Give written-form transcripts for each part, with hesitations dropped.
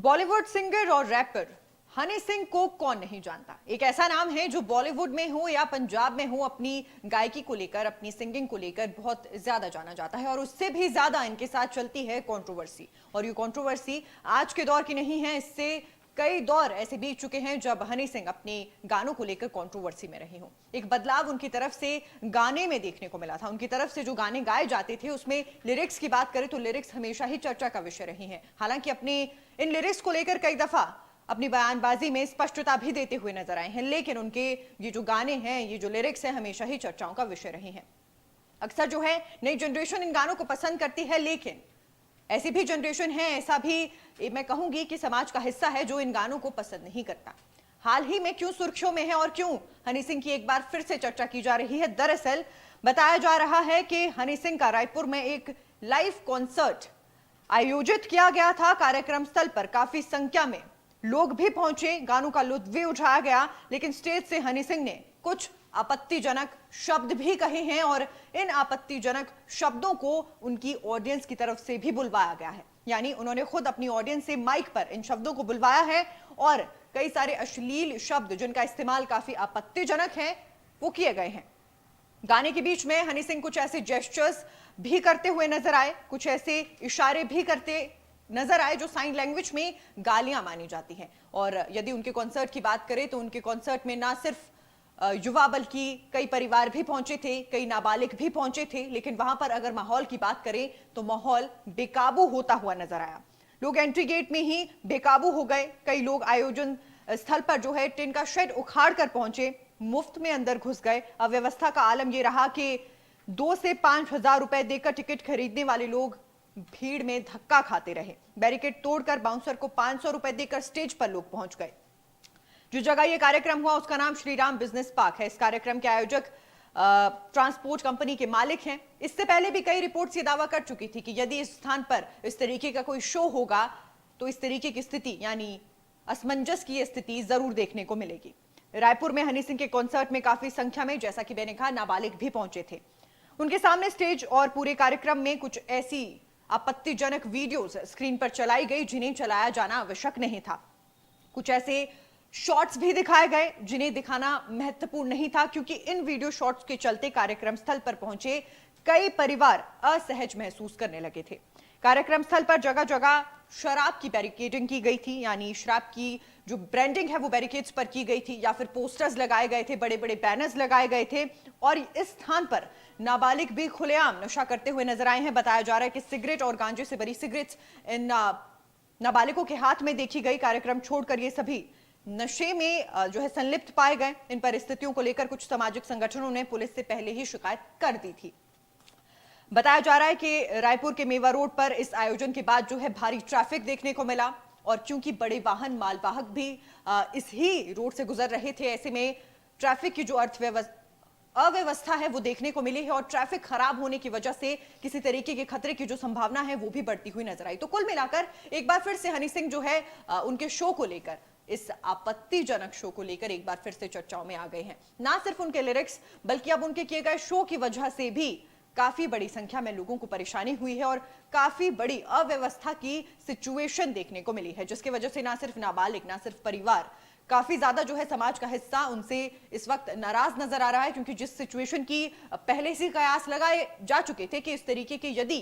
Bollywood singer और wrapper Honey Singh को कौन नहीं जानता। एक ऐसा नाम है जो बॉलीवुड में हो या पंजाब में हो अपनी गायकी को लेकर, अपनी सिंगिंग को लेकर बहुत ज्यादा जाना जाता है और उससे भी ज्यादा इनके साथ चलती है कंट्रोवर्सी। और ये कंट्रोवर्सी आज के दौर की नहीं है, इससे कई दौर ऐसे बीत चुके हैं जब हनी सिंह अपने गानों को लेकर कंट्रोवर्सी में रहे हों। एक बदलाव उनकी तरफ से गाने में देखने को मिला था। उनकी तरफ से जो गाने गाए जाते थे उसमें लिरिक्स की बात करें तो लिरिक्स हमेशा ही चर्चा का विषय रही हैं। हालांकि अपने इन लिरिक्स को लेकर कई दफा अपनी बयानबाजी में स्पष्टता भी देते हुए नजर आए हैं, लेकिन उनके ये जो गाने हैं, ये जो लिरिक्स है, हमेशा ही चर्चाओं का विषय रहे हैं। अक्सर जो है नई जनरेशन इन गानों को पसंद करती है, लेकिन ऐसी भी जनरेशन है, ऐसा भी मैं कहूंगी कि समाज का हिस्सा है जो इन गानों को पसंद नहीं करता। हाल ही में क्यों सुर्खियों में है और क्यों हनी सिंह की एक बार फिर से चर्चा की जा रही है? दरअसल बताया जा रहा है कि हनी सिंह का रायपुर में एक लाइव कॉन्सर्ट आयोजित किया गया था। कार्यक्रम स्थल पर काफी संख्या में लोग भी पहुंचे, गानों का लुत्फ भी उठाया गया, लेकिन स्टेज से हनी सिंह ने कुछ आपत्तिजनक शब्द भी कहे हैं और इन आपत्तिजनक शब्दों को उनकी ऑडियंस की तरफ से भी बुलवाया गया है। यानी उन्होंने खुद अपनी ऑडियंस से माइक पर इन शब्दों को बुलवाया है और कई सारे अश्लील शब्द जिनका इस्तेमाल काफी आपत्तिजनक है वो किए गए हैं। गाने के बीच में हनी सिंह कुछ ऐसे जेस्चर्स भी करते हुए नजर आए, कुछ ऐसे इशारे भी करते नजर आए जो साइन लैंग्वेज में गालियां मानी जाती हैं। और यदि उनके कॉन्सर्ट की बात करें तो उनके कॉन्सर्ट में ना सिर्फ युवा बल्कि कई परिवार भी पहुंचे थे, कई नाबालिग भी पहुंचे थे, लेकिन वहां पर अगर माहौल की बात करें तो माहौल बेकाबू होता हुआ नजर आया। लोग एंट्री गेट में ही बेकाबू हो गए। कई लोग आयोजन स्थल पर जो है टिन का शेड उखाड़ कर पहुंचे, मुफ्त में अंदर घुस गए। अव्यवस्था का आलम यह रहा कि 2 से 5 हजार रुपए देकर टिकट खरीदने वाले लोग भीड़ में धक्का खाते रहे। बैरिकेड तोड़कर बाउंसर को 500 रुपए देकर स्टेज पर लोग पहुंच गए। जिस जगह यह कार्यक्रम हुआ उसका नाम श्रीराम बिजनेस पार्क है। इस कार्यक्रम के आयोजक ट्रांसपोर्ट कंपनी के मालिक हैं। इससे पहले भी कई रिपोर्ट्स ये दावा कर चुकी थी कि यदि इस स्थान पर इस तरीके का कोई शो होगा तो इस तरीके की स्थिति यानी असमंजस की स्थिति जरूर देखने को मिलेगी। रायपुर में हनी सिंह के कॉन्सर्ट में काफी संख्या में, जैसा कि मैंने कहा, नाबालिग भी पहुंचे थे। उनके सामने स्टेज और पूरे कार्यक्रम में कुछ ऐसी आपत्तिजनक वीडियोस स्क्रीन पर चलाई गई जिन्हें चलाया जाना आवश्यक नहीं था। कुछ ऐसे शॉट्स भी दिखाए गए जिन्हें दिखाना महत्वपूर्ण नहीं था, क्योंकि इन वीडियो शॉट्स के चलते कार्यक्रम स्थल पर पहुंचे कई परिवार असहज महसूस करने लगे थे। कार्यक्रम स्थल पर जगह जगह शराब की बैरिकेडिंग की गई थी, यानी शराब की जो ब्रांडिंग है वो बैरिकेड्स पर की गई थी, या फिर पोस्टर्स लगाए गए थे, बड़े बड़े बैनर्स लगाए गए थे। और इस स्थान पर नाबालिग भी खुलेआम नशा करते हुए नजर आए हैं। बताया जा रहा है कि सिगरेट और गांजे से भरी सिगरेट्स इन नाबालिगों के हाथ में देखी गई। कार्यक्रम छोड़कर ये सभी नशे में जो है संलिप्त पाए गए। इन परिस्थितियों को लेकर कुछ सामाजिक संगठनों ने पुलिस से पहले ही शिकायत कर दी थी। बताया जा रहा है कि रायपुर के मेवा रोड पर इस आयोजन के बाद जो है भारी ट्रैफिक देखने को मिला, और क्योंकि बड़े वाहन मालवाहक भी इस ही रोड से गुजर रहे थे, ऐसे में ट्रैफिक की जो अव्यवस्था है वो देखने को मिली है और ट्रैफिक खराब होने की वजह से किसी तरीके के खतरे की जो संभावना है वो भी बढ़ती हुई नजर आई। तो कुल मिलाकर एक बार फिर से हनी सिंह जो है उनके शो को लेकर, इस आपत्तिजनक शो को लेकर एक बार फिर से चर्चाओं में आ गए हैं। ना सिर्फ उनके लिरिक्स बल्कि अब उनके किए गए शो की वजह से भी काफी बड़ी संख्या में लोगों को परेशानी हुई है और काफी बड़ी अव्यवस्था की सिचुएशन देखने को मिली है, जिसकी वजह से ना सिर्फ नाबालिग, ना सिर्फ परिवार, काफी ज्यादा जो है समाज का हिस्सा उनसे इस वक्त नाराज नजर आ रहा है। क्योंकि जिस सिचुएशन की पहले से कयास लगाए जा चुके थे कि इस तरीके के यदि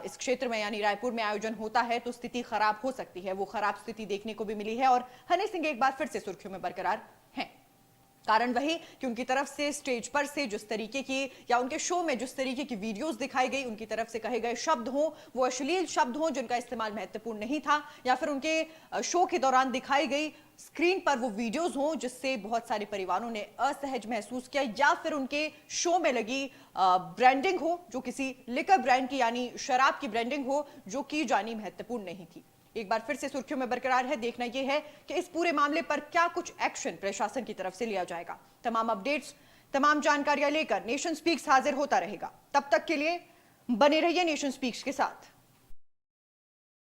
इस क्षेत्र में यानी रायपुर में आयोजन होता है तो स्थिति खराब हो सकती है, वो खराब स्थिति देखने को भी मिली है और हनी सिंह एक बार फिर से सुर्खियों में बरकरार हैं। कारण वही कि उनकी तरफ से स्टेज पर से जिस तरीके की या उनके शो में जिस तरीके की वीडियोस दिखाई गई, उनकी तरफ से कहे गए शब्द हों वो अश्लील शब्द हों जिनका इस्तेमाल महत्वपूर्ण नहीं था, या फिर उनके शो के दौरान दिखाई गई स्क्रीन पर वो वीडियोस हों जिससे बहुत सारे परिवारों ने असहज महसूस किया, या फिर उनके शो में लगी ब्रांडिंग हो जो किसी लिकर ब्रांड की यानी शराब की ब्रांडिंग हो जो की जानी महत्वपूर्ण नहीं थी। एक बार फिर से सुर्खियों में बरकरार है। देखना यह है कि इस पूरे मामले पर क्या कुछ एक्शन प्रशासन की तरफ से लिया जाएगा। तमाम अपडेट्स, तमाम जानकारियां लेकर नेशन स्पीक्स हाजिर होता रहेगा। तब तक के लिए बने रहिए नेशन स्पीक्स के साथ।